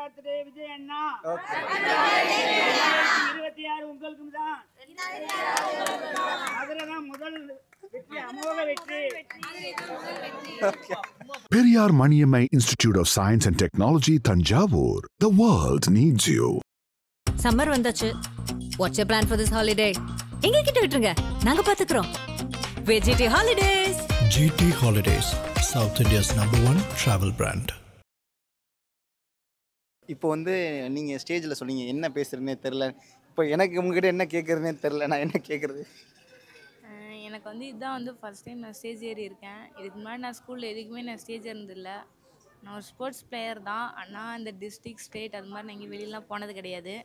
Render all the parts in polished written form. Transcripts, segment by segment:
Birthday Vijay அண்ணா. 26 உங்களுக்கும் தான். அதுலதான் முதல் வெற்றி, அமோக வெற்றி. Periyar Maniammai Institute of Science and Technology, Thanjavur. The world needs you. Summer வந்தாச்சு. What's your plan for this holiday? எங்க கிட்ட விட்டுருங்க, நாங்க பாத்துக்கிறோம். GT Holidays. GT Holidays, South India's #1 travel brand. இப்போ வந்து நீங்கள் ஸ்டேஜில் சொன்னீங்க என்ன பேசுகிறதுனே தெரில. இப்போ எனக்கு உங்ககிட்ட என்ன கேட்குறதுனே தெரில. நான் என்ன கேட்குறது? எனக்கு வந்து இதுதான் வந்து ஃபஸ்ட் டைம் நான் ஸ்டேஜ் ஏறி இருக்கேன். இதுக்கு முன்னாடி நான் ஸ்கூலில் எதுக்குமே நான் ஸ்டேஜ் ஏறினதில்லை. நான் ஒரு ஸ்போர்ட்ஸ் பிளேயர் தான். ஆனால் இந்த டிஸ்ட்ரிக்ட் ஸ்டேட் அது மாதிரி நான் இங்கே வெளியெலாம் போனது கிடையாது.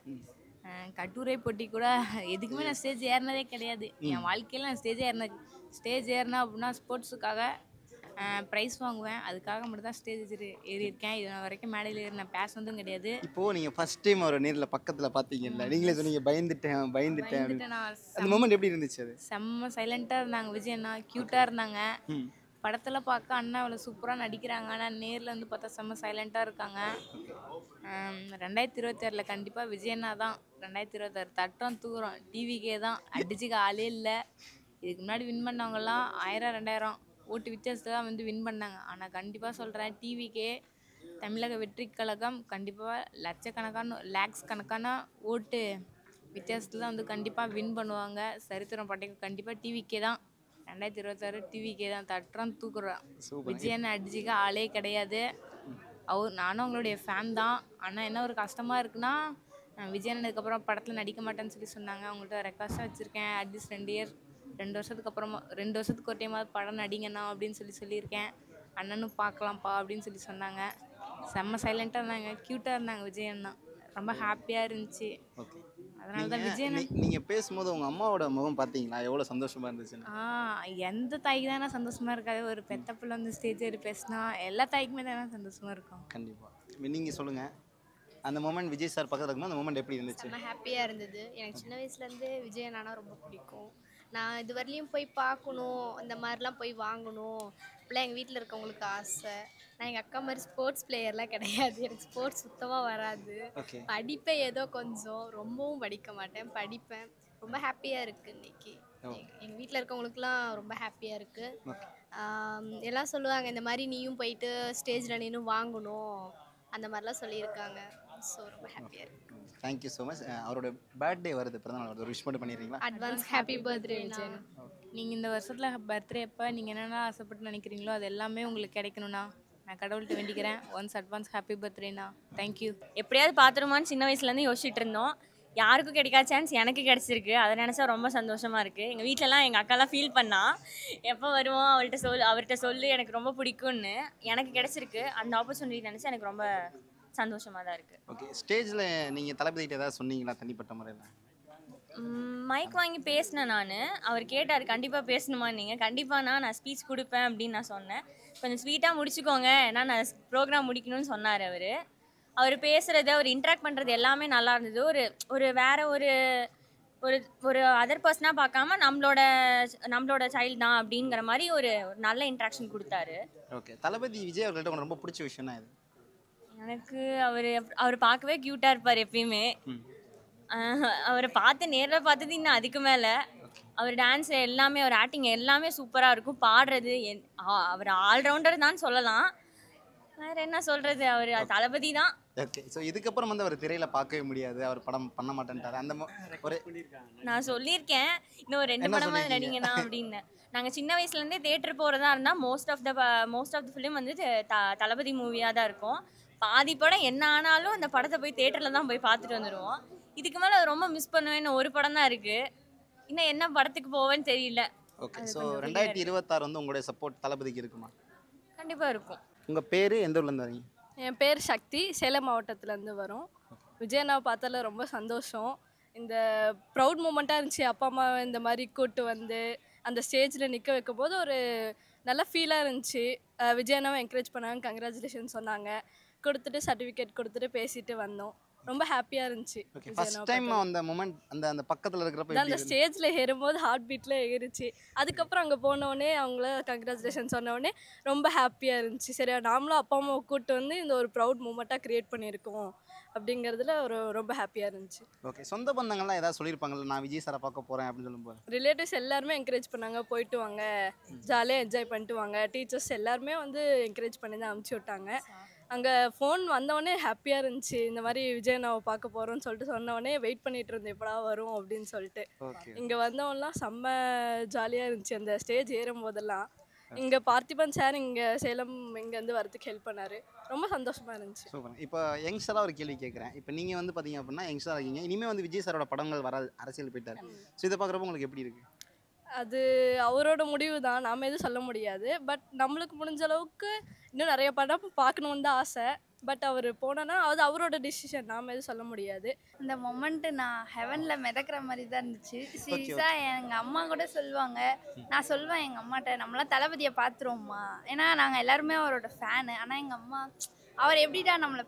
கட்டுரை போட்டி கூட எதுக்குமே நான் ஸ்டேஜ் ஏறினதே கிடையாது. என் வாழ்க்கையில் நான் ஸ்டேஜ் ஏறினேன் அப்படின்னா ஸ்போர்ட்ஸுக்காக ப்ரைஸ் வாங்குவேன். அதுக்காக மட்டும் தான் ஸ்டேஜ் ஏறி இருக்கேன். இது வரைக்கும் மேடையில் ஏறி நான் பேசுனதும் கிடையாது. இப்போது நீங்கள் ஃபஸ்ட் டைம் ஒரு நேரில் பக்கத்தில் பார்த்தீங்கல்ல, நீங்களே சொன்னீங்க பயந்துட்டேன். நான் அந்த மொமெண்ட் எப்படி இருந்துச்சு? அது செம்ம சைலண்ட்டாக இருந்தாங்க. விஜய் அண்ணா க்யூட்டாக இருந்தாங்க. படத்தில் பார்க்க அண்ணா அவ்வளோ சூப்பராக நடிக்கிறாங்க. ஆனால் நேரில் வந்து பார்த்தா செம்ம சைலண்ட்டாக இருக்காங்க. 2026 கண்டிப்பாக விஜய் அண்ணா தான். 2026 தட்டம் தூக்குறோம். டிவிக்கே தான் அடிச்சுக்க ஆளே இல்லை. இதுக்கு முன்னாடி வின் பண்ணவங்கலாம் 1000 2000 ஓட்டு வித்தியாசத்தை தான் வந்து வின் பண்ணாங்க. ஆனால் கண்டிப்பாக சொல்கிறேன், டிவிக்கே தமிழக வெற்றி கழகம் கண்டிப்பாக லேக்ஸ் கணக்கான ஓட்டு வித்தியாசத்தில் தான் வந்து கண்டிப்பாக வின் பண்ணுவாங்க. சரித்திரம் பட்டைக்கு கண்டிப்பாக டிவிக்கே தான். 2026 டிவிக்கே தான் தட்டுறோம் தூக்குறோம். விஜயன் அடிச்சுக்க ஆளே கிடையாது. நானும் அவங்களுடைய ஃபேன் தான். ஆனால் என்ன ஒரு கஷ்டமாக இருக்குன்னா, விஜயன் அதுக்கப்புறம் படத்தில் நடிக்க மாட்டேன்னு சொல்லி சொன்னாங்க. அவங்கள்ட்ட ரெக்வஸ்ட்டாக வச்சுருக்கேன், அட்லீஸ்ட் 2 வருஷத்துக்கு அப்புறமா 2 வருஷத்துக்கு ஒரு டைமாவது படம் நடிங்கண்ணா அப்படின்னு சொல்லியிருக்கேன். அண்ணனும் பார்க்கலாம்ப்பா அப்படின்னு சொல்லி சொன்னாங்க. செம்ம சைலண்ட்டாக இருந்தாங்க, க்யூட்டாக இருந்தாங்க விஜய் அண்ணா. ரொம்ப ஹாப்பியாக இருந்துச்சு. அதனால தான் விஜய் நீங்கள் பேசும்போது உங்கள் அம்மாவோட முகம் பார்த்தீங்களா? எவ்வளோ சந்தோஷமாக இருந்துச்சு? எந்த தாய்க்கு தானே சந்தோஷமாக இருக்காது. ஒரு பெத்த பிள்ளை வந்து ஸ்டேஜ் ஏறி பேசினா எல்லா தாய்க்குமே தானே சந்தோஷமாக இருக்கும். கண்டிப்பாக. நீங்கள் சொல்லுங்கள், அந்த மொமெண்ட் விஜய் சார் பக்கத்தில் இருக்கும்போது அந்த மொமெண்ட் எப்படி இருந்துச்சு? ரொம்ப ஹாப்பியாக இருந்தது. எனக்கு சின்ன வயசுலேருந்து விஜய் அண்ணா ரொம்ப பிடிக்கும். நான் இது வரலையும் போய் பார்க்கணும், இந்த மாதிரிலாம் போய் வாங்கணும் இப்போலாம் எங்கள் வீட்டில் இருக்கவங்களுக்கு ஆசை. நான் எங்கள் அக்கா மாதிரி ஸ்போர்ட்ஸ் பிளேயர்லாம் கிடையாது. எனக்கு ஸ்போர்ட்ஸ் சுத்தமாக வராது. படிப்பேன், ஏதோ கொஞ்சம், ரொம்பவும் படிக்க மாட்டேன், படிப்பேன். ரொம்ப ஹாப்பியாக இருக்குது இன்றைக்கி. எங்கள் வீட்டில் இருக்கவங்களுக்குலாம் ரொம்ப ஹாப்பியாக இருக்குது. எல்லாம் சொல்லுவாங்க, இந்த மாதிரி நீயும் போயிட்டு ஸ்டேஜில் நீனும் வாங்கணும், அந்த மாதிரிலாம் சொல்லியிருக்காங்க. ஸோ ரொம்ப ஹாப்பியாக இருக்குது. Thank you so much. அவரோட பர்த்டே வருது, பிறந்தநாள், ஒரு விஷ் மட்டும் பண்ணிடுறீங்களா? Advance happy birthday Vijay. நீங்கள் இந்த வருஷத்தில் பர்த்டே எப்போ நீங்கள் என்னென்ன ஆசைப்பட்டு நினைக்கிறீங்களோ அது எல்லாமே உங்களுக்கு கிடைக்கணும்னா நான் கடவுள்கிட்ட வேண்டிக்கிறேன். ஒன்ஸ் அட்வான்ஸ் ஹாப்பி பர்த்டேண்ணா. தேங்க்யூ. எப்படியாவது பார்த்துருமான்னு சின்ன வயசுலேருந்து யோசிச்சுட்டு இருந்தோம். யாருக்கும் கிடைக்காத சான்ஸ் எனக்கு கிடச்சிருக்கு. அதை நினச்சா ரொம்ப சந்தோஷமாக இருக்குது. எங்கள் வீட்டிலலாம் எங்கள் அக்காலாம் ஃபீல் பண்ணா, எப்போ வருவோம் அவர்கிட்ட சொல்லு எனக்கு ரொம்ப பிடிக்கும்னு. எனக்கு கிடச்சிருக்கு. அந்த ஆப்பர்ச்சுனிட்டி நினச்சா எனக்கு ரொம்ப சந்தோஷமாக தான் இருக்குது. ஓகே, ஸ்டேஜில் நீங்கள் தளபதிகிட்ட ஏதாவது சொன்னீங்களா தனிப்பட்ட முறையில்? மைக் வாங்கி பேசினேன் நான். அவர் கேட்டார் கண்டிப்பாக பேசணுமா நீங்கள். கண்டிப்பாக நான் ஸ்பீச் கொடுப்பேன் அப்படின்னு நான் சொன்னேன். கொஞ்சம் ஸ்வீட்டாக முடிச்சுக்கோங்க, ஏன்னா நான் ப்ரோக்ராம் முடிக்கணும்னு சொன்னார். அவர் பேசுகிறது, அவர் இன்ட்ராக்ட் பண்ணுறது எல்லாமே நல்லா இருந்தது. ஒரு வேறு ஒரு அதர் பர்சனாக பார்க்காம நம்மளோட சைல்டு தான் அப்படிங்கிற மாதிரி ஒரு நல்ல இன்ட்ராக்ஷன் கொடுத்தாரு. ஓகே, தளபதி விஜய் அவர்கள்ட்ட உங்களுக்கு ரொம்ப பிடிச்ச விஷயம்னா இது? எனக்கு அவர் பார்க்கவே க்யூட்டாக இருப்பார் எப்பயுமே. அவரை நேரில் பார்த்தது இன்னும் அதுக்கு மேலே. அவர் டான்ஸ் எல்லாமே, அவர் ஆக்டிங் எல்லாமே சூப்பராக இருக்கும். பாடுறது அவர் ஆல்ரவுண்டர் தான் சொல்லலாம். வேறு என்ன சொல்கிறது, அவர் தளபதி தான். ஓகே, ஸோ இதுக்கப்புறம் வந்து அவர் திரையில் பார்க்கவே முடியாது, அவர் படம் பண்ண மாட்டேன்ட்டார். அந்த ஒரு நான் சொல்லியிருக்கேன், இன்னும் ஒரு 2 படமாக நடிங்கண்ணா அப்படின்னு. நாங்கள் சின்ன வயசுலேருந்தே தேட்டர் போகிறதா இருந்தால் மோஸ்ட் ஆஃப் த ஃபிலிம் வந்து தளபதி மூவியாக தான் இருக்கும். பாதி படம் என்ன ஆனாலும் அந்த படத்தை போய் தேட்டரில் தான் போய் பார்த்துட்டு வந்துடுவோம். இதுக்கு மேலே அது ரொம்ப மிஸ் பண்ணுவேன். ஒரு படம் தான் இருக்குது, இன்னும் என்ன படத்துக்கு போவேன்னு தெரியல. ஓகே, ஸோ 2026 வந்து உங்களுடைய சப்போர்ட் தளபதிக்கு இருக்குமா? கண்டிப்பாக இருக்கும். உங்கள் பேர் எந்த ஊர்லேருந்து வரீங்க? என் பேர் சக்தி, சேலம் மாவட்டத்துலேருந்து வரும். விஜய் அண்ணா பார்த்ததில் ரொம்ப சந்தோஷம். இந்த ப்ரௌட் மூமெண்ட்டாக இருந்துச்சு. அப்பா அம்மா இந்த மாதிரி கூப்பிட்டு வந்து அந்த ஸ்டேஜில் நிற்க வைக்கும் போது ஒரு நல்ல ஃபீலாக இருந்துச்சு. விஜய் அண்ணாவை என்கரேஜ் பண்ணாங்க, கங்க்ராச்சுலேஷன் சொன்னாங்க. கொடுத்துட்டு சர்டிஃபிகேட் கொடுத்துட்டு பேசிட்டு வந்தோம். ரொம்ப ஹாப்பியாக இருந்துச்சு. ஃபர்ஸ்ட் டைம் அந்த மொமெண்ட் அந்த பக்கத்தில் இருக்கிறப்ப அந்த ஸ்டேஜில் ஏறும்போது ஹார்ட் பீட்டில் ஏறிச்சு. அதுக்கப்புறம் அங்கே போனோடனே அவங்கள கங்க்ராச்சுலேஷன் சொன்னோடனே ரொம்ப ஹாப்பியாக இருந்துச்சு. சரியா, நாமளும் அப்பா அம்மாவை கூப்பிட்டு வந்து இந்த ஒரு ப்ரௌட் மூமெண்ட்டாக க்ரியேட் பண்ணியிருக்கோம் அப்படிங்கிறதுல ரொம்ப ஹாப்பியாக இருந்துச்சு. ஓகே. சொந்த பந்தங்கள்லாம் ஏதாவது சொல்லியிருப்பாங்கல்ல, நான் விஜய் சாரை பார்க்க போகிறேன் அப்படின்னு சொல்லும்போது? ரிலேட்டிவ்ஸ் எல்லாருமே என்கரேஜ் பண்ணாங்க, போயிட்டு வாங்க, ஜாலியாக என்ஜாய் பண்ணிட்டு வாங்க. டீச்சர்ஸ் எல்லாருமே வந்து என்கரேஜ் பண்ணி தான் அனுப்பிச்சி விட்டாங்க. அங்கே ஃபோன் வந்தவொடனே ஹாப்பியாக இருந்துச்சு. இந்த மாதிரி விஜய் நான் பார்க்க போகிறோன்னு சொல்லிட்டு சொன்னவொடனே வெயிட் பண்ணிட்டு இருந்தேன், எப்படா வரும் அப்படின்னு சொல்லிட்டு. இங்கே வந்தவங்கலாம் செம்ம ஜாலியாக இருந்துச்சு. அந்த ஸ்டேஜ் ஏறும் போதெல்லாம் இங்கே பார்த்திபன் சார் இங்கே சேலம் இங்கேருந்து வரதுக்கு ஹெல்ப் பண்ணார். ரொம்ப சந்தோஷமாக இருந்துச்சு. சூப்பர். இப்போ யங்ஸ்டராக ஒரு கேள்வி கேட்குறேன். இப்போ நீங்கள் வந்து பார்த்தீங்க அப்படின்னா யங்ஸ்டராக இருக்கீங்க, இனிமேல் வந்து விஜய் சாரோட படங்கள் வராது, அரசியல் போயிட்டார். ஸோ இதை பார்க்குறப்ப உங்களுக்கு எப்படி இருக்குது? அது அவரோட முடிவு தான், நாம் எதுவும் சொல்ல முடியாது. பட் நம்மளுக்கு முடிஞ்ச அளவுக்கு இன்னும் நிறைய படம் பார்க்கணுன்னு தான் ஆசை. பட் அவர் போனோன்னா அது அவரோட டிசிஷன், நாம் எதுவும் சொல்ல முடியாது. இந்த மொமெண்ட்டு நான் ஹெவனில் மிதக்கிற மாதிரி தான் இருந்துச்சு. சீரியஸாக எங்கள் அம்மா கூட சொல்லுவாங்க, நான் சொல்லுவேன் எங்கள் அம்மாட்ட, நம்மளாம் தளபதியை பார்த்துருவோம்மா, ஏன்னா நாங்கள் எல்லாருமே அவரோட ஃபேனு. ஆனால் எங்கள் அம்மா அவர் எப்படிடா நம்மளை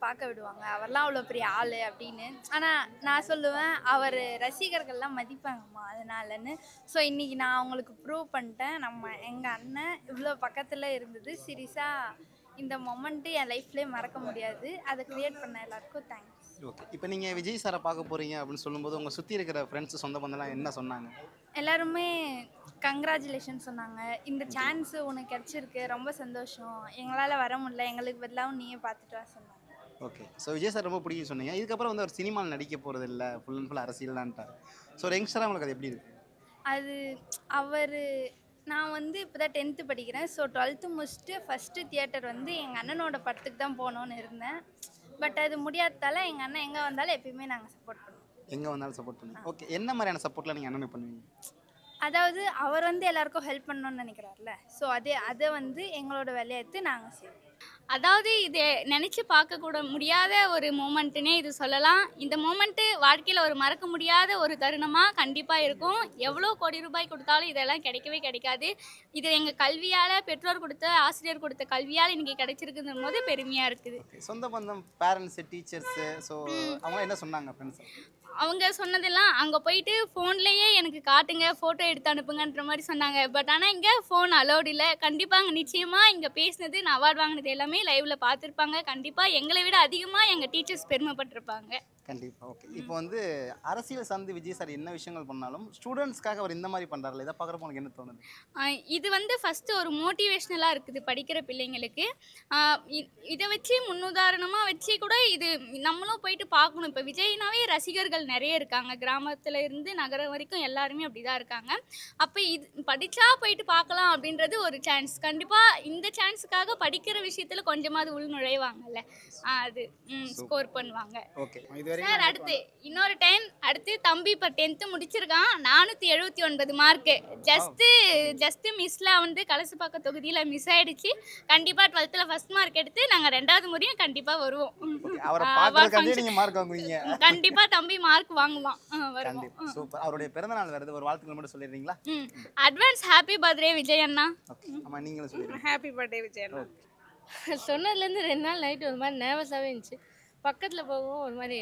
பார்க்க விடுவாங்க, அவர்லாம் அவ்வளோ பெரிய ஆள் அப்படின்னு. ஆனால் நான் சொல்லுவேன் அவர் ரசிகர்கள்லாம் மதிப்பாங்கம்மா அதனாலன்னு. ஸோ இன்றைக்கி நான் அவங்களுக்கு ப்ரூவ் பண்ணிட்டேன். எங்கள் அண்ணன் இவ்வளோ பக்கத்தில் இருந்தது. சீரியஸாக இந்த மொமெண்ட்டு என் லைஃப்லேயே மறக்க முடியாது. அதை க்ரியேட் பண்ண எல்லாருக்கும் தேங்க்ஸ். ஓகே. இப்போ நீங்கள் விஜய் சாரை பார்க்க போகிறீங்க அப்படின்னு சொல்லும்போது உங்கள் சுற்றி இருக்கிற ஃப்ரெண்ட்ஸு சொந்த பந்தம்லாம் என்ன சொன்னாங்க? எல்லாருமே கங்க்ராச்சுலேஷன் சொன்னாங்க. இந்த சான்ஸு உனக்கு கிடச்சிருக்கு, ரொம்ப சந்தோஷம், எங்களால் வர முடியல, எங்களுக்கு பதிலாகவும் நீயே பார்த்துட்டு வா சொன்னாங்க. ஓகே. ஸோ விஜய் சார் ரொம்ப பிடிக்கும் சொன்னீங்க. இதுக்கப்புறம் வந்து ஒரு சினிமாவில் நடிக்க போகிறது இல்லை, ஃபுல் அண்ட் ஃபுல் அரசியல் தான்ட்டார். ஸோ ஒரு யங்ஸ்டராக உங்களுக்கு அது எப்படி இருக்குது? அது நான் வந்து இப்போ தான் 10th படிக்கிறேன். ஸோ 12th முடிச்சுட்டு ஃபஸ்ட்டு தியேட்டர் வந்து எங்கள் அண்ணனோட படத்துக்கு தான் போகணுன்னு இருந்தேன். பட் அது முடியாததால் எங்கள் அண்ணன் எங்கே வந்தாலும் எப்பயுமே நாங்கள் சப்போர்ட் பண்ணுவோம். எங்கே வந்தாலும் சப்போர்ட் பண்ணுவோம். ஓகே. என்ன மாதிரியான சப்போர்ட்லாம் நீங்கள் அண்ணனுக்கு பண்ணுவீங்க? அதாவது அவர் வந்து எல்லாருக்கும் ஹெல்ப் பண்ணணும்னு நினைக்கிறார்ல, ஸோ அதை வந்து எங்களோட வேலையை எடுத்து நாங்கள் செய்வோம். அதாவது இது நினச்சி பார்க்கக்கூட முடியாத ஒரு மூமெண்ட்டுன்னே இது சொல்லலாம். இந்த மூமெண்ட்டு வாழ்க்கையில் ஒரு மறக்க முடியாத ஒரு தருணமாக கண்டிப்பாக இருக்கும். எவ்வளோ கோடி ரூபாய் கொடுத்தாலும் இதெல்லாம் கிடைக்கவே கிடைக்காது. இது எங்கள் கல்வியால், பெற்றோர் கொடுத்த, ஆசிரியர் கொடுத்த கல்வியால் இன்றைக்கி கிடைச்சிருக்குதும் போது பெருமையாக இருக்குது. சொந்த பந்தம், பேரண்ட்ஸு, டீச்சர்ஸு, ஸோ அவங்க என்ன சொன்னாங்க ஃப்ரெண்ட்ஸ்? அவங்க சொன்னதெல்லாம் அங்கே போயிட்டு ஃபோன்லேயே எனக்கு காட்டுங்க, ஃபோட்டோ எடுத்து அனுப்புங்கன்ற மாதிரி சொன்னாங்க. பட் ஆனால் இங்கே ஃபோன் அலோடு இல்லை. கண்டிப்பாக அங்கே நிச்சயமாக இங்கே பேசினது, நான் அவார்டு வாங்கினது எல்லாமே லைவில் பார்த்துருப்பாங்க. கண்டிப்பாக எங்களை விட அதிகமாக எங்கள் டீச்சர்ஸ் பெருமைப்பட்டிருப்பாங்க. கண்டிப்பாக. ஓகே. இப்போ வந்து அரசியல் சார்ந்து விஜய் சார் என்ன விஷயங்கள் பண்ணாலும் ஸ்டூடெண்ட்ஸ்க்காக அவர் இந்த மாதிரி பண்ணுறாருல, இதை பார்க்குறப்ப உங்களுக்கு என்ன தோணுது? இது வந்து ஃபஸ்ட்டு ஒரு மோட்டிவேஷ்னலாக இருக்குது படிக்கிற பிள்ளைங்களுக்கு. இதை வச்சு முன்னுதாரணமாக வச்சு கூட இது நம்மளும் போயிட்டு பார்க்கணும். இப்போ விஜய்னாவே ரசிகர்கள் நிறைய இருக்காங்க, கிராமத்தில் இருந்து நகரம் வரைக்கும் எல்லாருமே அப்படி தான் இருக்காங்க. அப்போ இது படித்தா போயிட்டு பார்க்கலாம் அப்படின்றது ஒரு சான்ஸ். கண்டிப்பாக இந்த சான்ஸுக்காக படிக்கிற விஷயத்தில் கொஞ்சமாவது உள் நுழைவாங்கல்ல, அது ஸ்கோர் பண்ணுவாங்க. ஓகே. சார் அடுத்து இன்னொரு டைம் அடுத்து தம்பி இப்போ 10th முடிச்சிருக்கான், 479 மார்க்கு. ஜஸ்ட்டு மிஸ்ல வந்து கலசுப்பாக்கம் தொகுதியில் மிஸ் ஆயிடுச்சு. கண்டிப்பாக 12th ஃபர்ஸ்ட் மார்க் எடுத்து நாங்கள் 2வது முறையும் கண்டிப்பாக வருவோம். கண்டிப்பாக தம்பி மார்க் வாங்குவான். சூப்பர். அவருடைய பிறந்தநாள் வருது, ஒரு வாழ்த்துக்கள் மட்டும் சொல்லிடுறீங்களா? அட்வான்ஸ் ஹாப்பி பர்த்டே விஜய் அண்ணா. ஆமாம், நீங்களும் சொல்லிடுங்க. ஹாப்பி பர்த்டே விஜய் அண்ணா. சொன்னதுலேருந்து 2 நாள் நைட்டு ஒரு மாதிரி நர்வஸாகவே இருந்துச்சு. பக்கத்தில் போகவும் ஒரு மாதிரி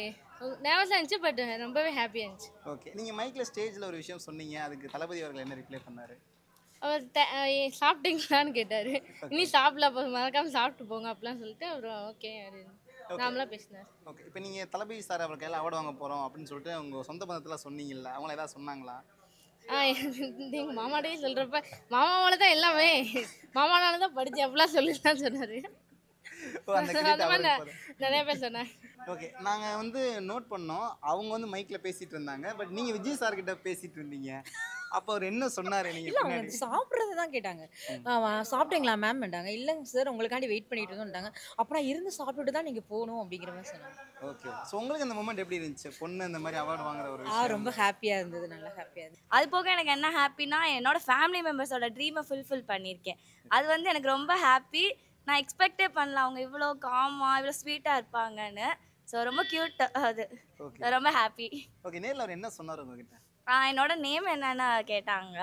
நர்வஸாக இருந்துச்சு. பட் ரொம்பவே ஹாப்பியாக இருந்துச்சு. ஓகே. நீங்கள் மைக்கில் ஸ்டேஜில் ஒரு விஷயம் சொன்னீங்க, அதுக்கு தளபதி அவர்கள் என்ன ரிப்ளை பண்ணார்? அவர் சாப்பிட்டீங்களான்னு கேட்டார். இனி சாப்பிடல, அப்போ மறக்காமல் சாப்பிட்டு போங்க அப்படிலாம் சொல்லிட்டு அப்புறம் ஓகே நாமளாக பேசினார். ஓகே. இப்போ நீங்கள் தளபதி சார் அவர் கையில் அவார்டு வாங்க போகிறோம் அப்படின்னு சொல்லிட்டு உங்கள் சொந்த பந்தத்தில் சொன்னீங்கல்ல, அவங்கள ஏதாவது சொன்னாங்களா? எங்கள் மாமாட்டையே சொல்கிறப்ப மாமாவால் தான் எல்லாமே, மாமானால தான் படித்தேன் அப்படிலாம் சொல்லிதான் சொன்னார். நிறைய பேர் சொன்னாங்க. ஓகே. நாங்கள் வந்து நோட் பண்ணோம், அவங்க வந்து மைக்கில் பேசிகிட்டு இருந்தாங்க, பட் நீங்கள் விஜய் சார் கிட்ட பேசிகிட்டு இருந்தீங்க. அப்போ அவர் என்ன சொன்னார்? நீங்கள் சாப்பிட்றது தான் கேட்டாங்க. சாப்பிட்டீங்களா மேம்ட்டாங்க. இல்லைங்க சார் உங்களுக்காண்டி வெயிட் பண்ணிட்டு இருந்தோம்ட்டாங்க. அப்புறம் இருந்து சாப்பிட்டுட்டு தான் நீங்கள் போகணும் அப்படிங்கிற மாதிரி சொன்னாங்க. ஓகே. ஸோ உங்களுக்கு அந்த மொமெண்ட் எப்படி இருந்துச்சு? பொண்ணு இந்த மாதிரி அவார்டு வாங்குற ஒரு விஷயம். ரொம்ப ஹாப்பியாக இருந்தது, நல்லா ஹாப்பியாக இருந்தது. அது போக எனக்கு என்ன ஹாப்பினா, என்னோட ஃபேமிலி மெம்பர்ஸோட ட்ரீமை ஃபுல்ஃபில் பண்ணியிருக்கேன். அது வந்து எனக்கு ரொம்ப ஹாப்பி. நான் எக்ஸ்பெக்டே பண்ணல அவங்க இவ்வளோ காமாக இவ்வளோ ஸ்வீட்டாக இருப்பாங்கன்னு. ஸோ ரொம்ப க்யூட், அது ரொம்ப ஹாப்பி. ஓகே. நேரில் அவர் என்ன சொன்னார் உங்ககிட்ட? என்னோட நேம் என்னென்னு கேட்டாங்க.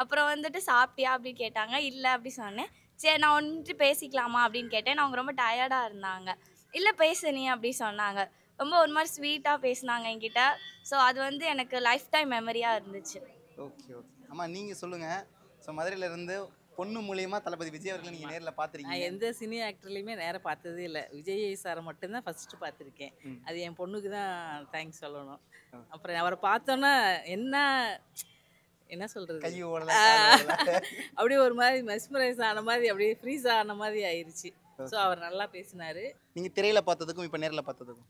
அப்புறம் வந்துட்டு சாப்பிட்டியா அப்படின்னு கேட்டாங்க. இல்லை அப்படி சொன்னேன். சரி நான் வந்துட்டு பேசிக்கலாமா அப்படின்னு கேட்டேன். அவங்க ரொம்ப டயர்டாக இருந்தாங்க. இல்லை பேசு நீ அப்படி சொன்னாங்க. ரொம்ப ஒரு மாதிரி ஸ்வீட்டாக பேசினாங்க என்கிட்ட. ஸோ அது வந்து எனக்கு லைஃப் டைம் மெமரியாக இருந்துச்சு. ஓகே. ஓகே. ஆமாம், நீங்கள் சொல்லுங்கள். ஸோ மதுரையிலேருந்து பொண்ணு மூலியமா தளபதி விஜய் அவர்களை நீங்க நேர்ல நான் பாத்திருக்கீங்க. எந்த சினி ஆக்டர்லையுமே நேராக பார்த்ததே இல்லை. விஜய் சாரை மட்டும்தான் ஃபஸ்ட்டு பார்த்துருக்கேன். அது என் பொண்ணுக்கு தான் தேங்க்ஸ் சொல்லணும். அப்புறம் அவரை பார்த்தோன்னா என்ன சொல்கிறது, கை ஓடல அப்படியே ஒரு மாதிரி மெஸ்மரைஸ் ஆன மாதிரி, அப்படியே ஃப்ரீஸ் ஆன மாதிரி ஆயிடுச்சு. ஸோ அவர் நல்லா பேசினார். நீங்க திரையில பார்த்ததுக்கும் இப்போ நேர்ல பார்த்ததுக்கும்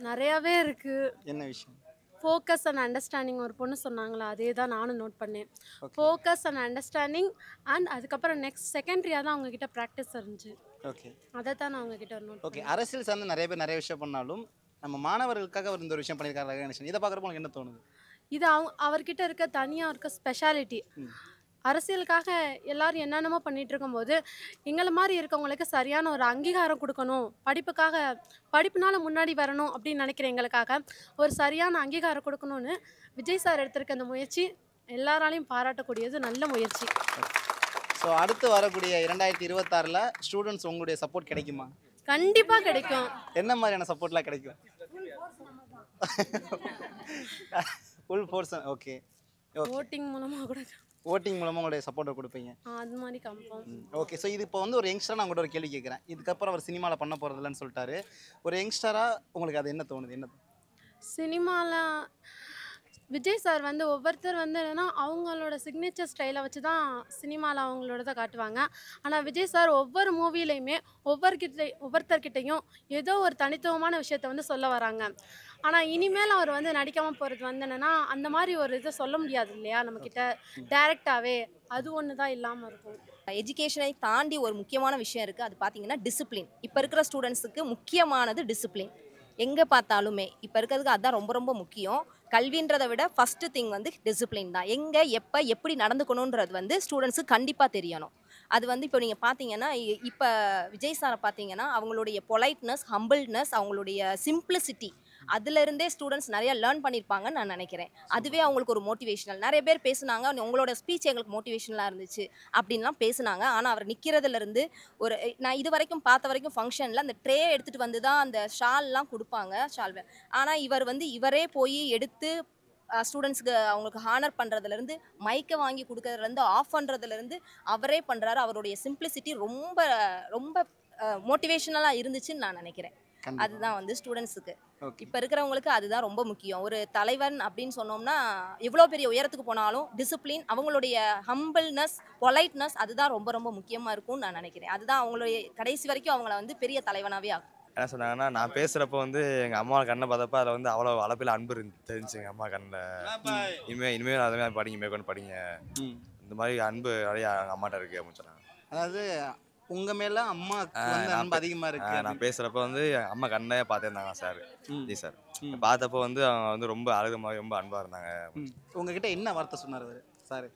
நிறையாவே இருக்குது. என்ன விஷயம்? ஃபோக்கஸ் அண்ட் அண்டர்ஸ்டாண்டிங் ஒரு பொண்ணு சொன்னாங்களா, அதே தான் நானும் நோட் பண்ணேன். ஃபோக்கஸ் அண்ட் அண்டர்ஸ்டாண்டிங் அண்ட் அதுக்கப்புறம் நெக்ஸ்ட் செகண்டரியாக தான் அவங்கக்கிட்ட ப்ராக்டிஸ் இருந்துச்சு. ஓகே, அதை தான் நான் அவங்கக்கிட்ட நோட் ஓகே. அரசியல் சார்ந்து நிறைய பேர் நிறைய விஷயம் பண்ணாலும் நம்ம மாணவர்களுக்காக அவர் இந்த ஒரு விஷயம் பண்ணியிருக்காரு. இதை பார்க்குறப்போ உங்களுக்கு என்ன தோணுது? இது அவர்கிட்ட இருக்க தனியாக இருக்க ஸ்பெஷாலிட்டி. அரசியலுக்காக எல்லாரும் என்னென்னமோ பண்ணிட்டு இருக்கும்போது எங்களை மாதிரி இருக்கவங்களுக்கு சரியான ஒரு அங்கீகாரம் கொடுக்கணும், படிப்புனால முன்னாடி வரணும் அப்படின்னு நினைக்கிற எங்களுக்காக ஒரு சரியான அங்கீகாரம் கொடுக்கணும்னு விஜய் சார் எடுத்திருக்க அந்த முயற்சி எல்லாராலையும் பாராட்டக்கூடியது, நல்ல முயற்சி. ஸோ அடுத்து வரக்கூடிய 2026ல் ஸ்டூடெண்ட்ஸ் உங்களுடைய சப்போர்ட் கிடைக்குமா? கண்டிப்பாக கிடைக்கும். என்ன மாதிரியான சப்போர்ட்லாம் கிடைக்கும்? Full force. ஓகே, ஓட்டிங் மூலமாக கூட ஓட்டிங் மூலமாக உங்களுடைய சப்போர்ட்டை கொடுப்பீங்க. அது மாதிரி கன்ஃபார்ம். ஓகே. ஸோ இது இப்போ வந்து ஒரு யங்ஸ்டராக நான் உங்கள்கிட்ட ஒரு கேள்வி கேட்குறேன். இதுக்கப்புறம் அவர் சினிமாவில் பண்ண போகிறதில்லன்னு சொல்லிட்டாரு. ஒரு யங்ஸ்டராக உங்களுக்கு அது என்ன தோணுது? என்ன சினிமாவில் விஜய் சார் வந்து ஒவ்வொருத்தர் வந்து என்னென்னா அவங்களோட சிக்னேச்சர் ஸ்டைலை வச்சு தான் சினிமாவில் அவங்களோட காட்டுவாங்க. ஆனால் விஜய் சார் ஒவ்வொரு மூவிலையுமே ஒவ்வொருத்தர்கிட்டையும் ஏதோ ஒரு தனித்துவமான விஷயத்த வந்து சொல்ல வராங்க. ஆனால் இனிமேல் அவர் வந்து நடிக்காமல் போகிறது வந்து என்னென்னா அந்த மாதிரி ஒரு இதை சொல்ல முடியாது இல்லையா நம்மக்கிட்ட டைரெக்டாகவே. அது ஒன்று தான் இல்லாமல் இருக்கும். எஜுகேஷனை தாண்டி ஒரு முக்கியமான விஷயம் இருக்குது. அது பார்த்தீங்கன்னா டிசிப்ளின். இப்போ இருக்கிற ஸ்டூடெண்ட்ஸுக்கு முக்கியமானது டிசிப்ளின். எங்கே பார்த்தாலுமே இப்போ இருக்கிறதுக்கு அதுதான் ரொம்ப ரொம்ப முக்கியம். கல்வின்றதை விட ஃபஸ்ட்டு திங் வந்து டிசிப்ளின் தான். எங்கே எப்போ எப்படி நடந்துக்கணுன்றது வந்து ஸ்டூடெண்ட்ஸுக்கு கண்டிப்பாக தெரியணும். அது வந்து இப்போ நீங்கள் பார்த்தீங்கன்னா இப்போ விஜய் சாரை பார்த்தீங்கன்னா அவங்களுடைய பொலைட்னஸ், ஹம்பிள்னஸ், அவங்களுடைய சிம்பிளிசிட்டி, அதுலேருந்தே ஸ்டூடெண்ட்ஸ் நிறையா லேர்ன் பண்ணியிருப்பாங்கன்னு நான் நினைக்கிறேன். அதுவே அவங்களுக்கு ஒரு மோட்டிவேஷனல். நிறைய பேர் பேசுனாங்க, உங்களோட ஸ்பீச் எங்களுக்கு மோட்டிவேஷனலாக இருந்துச்சு அப்படின்லாம் பேசுனாங்க. ஆனால் அவர் நிற்கிறதுலேருந்து ஒரு நான் இது வரைக்கும் பார்த்த வரைக்கும் ஃபங்க்ஷனில் அந்த ட்ரே எடுத்துகிட்டு வந்து தான் அந்த ஷால்லாம் கொடுப்பாங்க, ஷால்வை. ஆனால் இவர் வந்து இவரே போய் எடுத்து ஸ்டூடெண்ட்ஸுக்கு அவங்களுக்கு ஹானர் பண்ணுறதுலேருந்து, மைக்கை வாங்கி கொடுக்கறதுலேருந்து, ஆஃப் பண்ணுறதுலேருந்து அவரே பண்ணுறாரு. அவருடைய சிம்பிளிசிட்டி ரொம்ப ரொம்ப மோட்டிவேஷனலாக இருந்துச்சுன்னு நான் நினைக்கிறேன். அதுதான் வந்து ஸ்டூடெண்ட்ஸுக்கு இப்போ இருக்கிறவங்களுக்கு அதுதான் ரொம்ப முக்கியம். ஒரு தலைவன் அப்படின்னு சொன்னோம்னா எவ்வளோ பெரிய உயரத்துக்கு போனாலும் டிசிப்ளின், அவங்களுடைய ஹம்பிள்னஸ், பொலைட்னஸ் அதுதான் ரொம்ப ரொம்ப முக்கியமாக இருக்கும்னு நான் நினைக்கிறேன். அதுதான் அவங்களுடைய கடைசி வரைக்கும் அவங்கள வந்து பெரிய தலைவனாகவே ஆகும். என்ன சொன்னாங்கன்னா, நான் பேசுகிறப்போ வந்து எங்கள் அம்மா கண்ணை பார்த்தப்ப அதில் வந்து அவ்வளோ அளப்பில் அன்பு தெரிஞ்சு எங்கள் அம்மா கண்ணில். இனிமேல் அதுமாதிரி படிங்க, மேற்கொண்டு படிங்க, இந்த மாதிரி அன்பு நிறையா எங்கள் அம்மாட்ட இருக்குது அப்படின்னு சொன்னாங்க. அதாவது உங்க மேல அம்மாக்கு வந்து அன்பு அதிகமா இருக்கு. நான் பேசுறப்ப வந்து அம்மா கண்ணே பார்த்துருந்தாங்க சார், ஜி சார். பார்த்தப்போ வந்து அவங்க வந்து ரொம்ப அழகு மாதிரி ரொம்ப அன்பா இருந்தாங்க. உங்ககிட்ட என்ன வார்த்தை சொன்னார் அவர் சார்?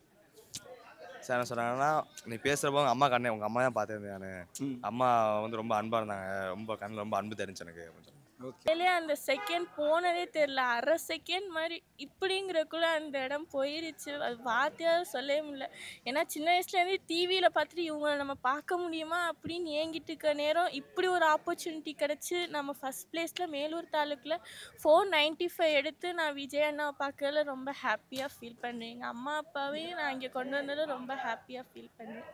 சார் என்ன சொன்னாங்கன்னா, நீ பேசுறப்போ அம்மா கண்ணே உங்க அம்மா தான் பார்த்துருந்தேன் நான். அம்மா வந்து ரொம்ப அன்பா இருந்தாங்க, ரொம்ப கண்ணில் ரொம்ப அன்பு தெரிஞ்சு எனக்கு அப்படின்னு சொன்னாங்க. அந்த செகண்ட் போனதே தெரியல, அரை செகண்ட் மாதிரி இப்படிங்கிறக்குள்ள அந்த இடம் போயிருச்சு. அது வார்த்தையாக சொல்லவே முடியல. ஏன்னா சின்ன வயசுலேருந்தே டிவியில் பார்த்துட்டு இவங்களை நம்ம பார்க்க முடியுமா அப்படின்னு ஏங்கிட்டு இருக்க நேரம் இப்படி ஒரு ஆப்பர்ச்சுனிட்டி கிடச்சி நம்ம ஃபஸ்ட் பிளேஸில் மேலூர் தாலுக்கில் 495 எடுத்து நான் விஜய் அண்ணாவை பார்க்கறதுல ரொம்ப ஹாப்பியாக ஃபீல் பண்ணுறேன். எங்கள் அம்மா அப்பாவையும் நான் இங்கே கொண்டு வந்ததில் ரொம்ப ஹாப்பியாக ஃபீல் பண்ணுறேன்.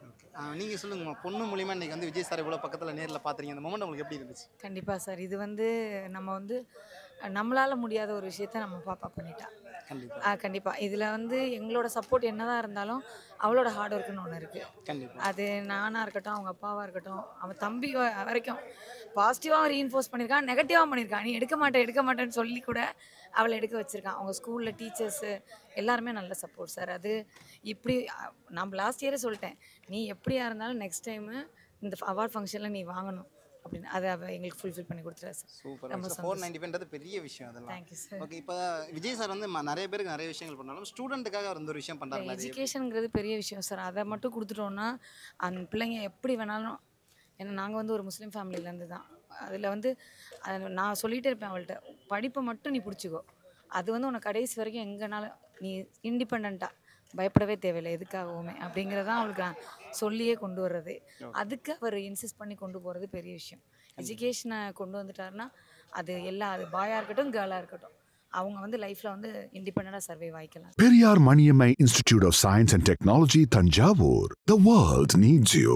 நீங்கள் சொல்லுங்கம்மா, பொண்ணு மூலிமா இன்றைக்கி வந்து விஜய் சார் இவ்வளோ பக்கத்தில் நேரில் பார்த்துறீங்க, அந்த மொமெண்ட் உங்களுக்கு எப்படி இருந்துச்சு? கண்டிப்பாக சார், இது வந்து நம்ம வந்து நம்மளால் முடியாத ஒரு விஷயத்த நம்ம பாப்பா பண்ணிட்டா. கண்டிப்பாக இதில் வந்து எங்களோட சப்போர்ட் என்னதான் இருந்தாலும் அவளோட ஹார்ட் ஒர்க்குன்னு ஒன்று இருக்குது. அது நானாக இருக்கட்டும், அவங்க அப்பாவாக இருக்கட்டும், அவன் தம்பி வரைக்கும் பாசிட்டிவாக ரீஇன்ஃபோர்ஸ் பண்ணியிருக்கான், நெகட்டிவாக பண்ணியிருக்கான். நீ எடுக்க மாட்டேன்னு சொல்லி கூட அவளை எடுக்க வச்சுருக்கான். அவங்க ஸ்கூலில் டீச்சர்ஸு எல்லாருமே நல்ல சப்போர்ட் சார். அது இப்படி நான் லாஸ்ட் இயரே சொல்லிட்டேன், நீ எப்படியா இருந்தாலும் நெக்ஸ்ட் டைமு இந்த அவார்ட் ஃபங்க்ஷனில் நீ வாங்கணும் அப்படின்னு. அதை எங்களுக்கு ஃபுல்ஃபில் பண்ணி கொடுத்துருவாரு சார். சூப்பர். 495 பெரிய விஷயம் அதெல்லாம். Thank you sir. ஓகே, இப்போ விஜய் சார் வந்து நிறைய பேருக்கு நிறைய விஷயங்கள் பண்ணாலும் ஸ்டூடெண்ட்டுக்காக அவர் ஒரு விஷயம் பண்ணுறாங்க. எஜுகேஷனுங்கிறது பெரிய விஷயம் சார். அதை மட்டும் கொடுத்துட்டோன்னா அந்த பிள்ளைங்க எப்படி வேணாலும், ஏன்னா நாங்கள் வந்து ஒரு முஸ்லீம் ஃபேமிலியிலேருந்து தான். அதில் வந்து நான் சொல்லிகிட்டே இருப்பேன் அவள்கிட்ட, படிப்பை மட்டும் நீ பிடிச்சிக்கோ, அது வந்து உனக்கு கடைசி வரைக்கும் எங்கேனாலும் நீ இண்டிபெண்ட்டாக பயப்படவே தேவையில்லை எதுக்காகவுமே அப்படிங்கிறதான் அவளுக்கு நான் சொல்லியே கொண்டு வர்றது. அதுக்கு அவர் இன்சிஸ்ட் பண்ணி கொண்டு போகிறது பெரிய விஷயம். எஜுகேஷனை கொண்டு வந்துட்டாருன்னா அது அது பாயாக இருக்கட்டும் கேர்ளாக இருக்கட்டும், அவங்க வந்து லைஃப்பில் வந்து இண்டிபெண்டாக survive ஆகிக்கலாம். Periyar Maniammai Institute of Science and Technology, Thanjavur. The world needs you.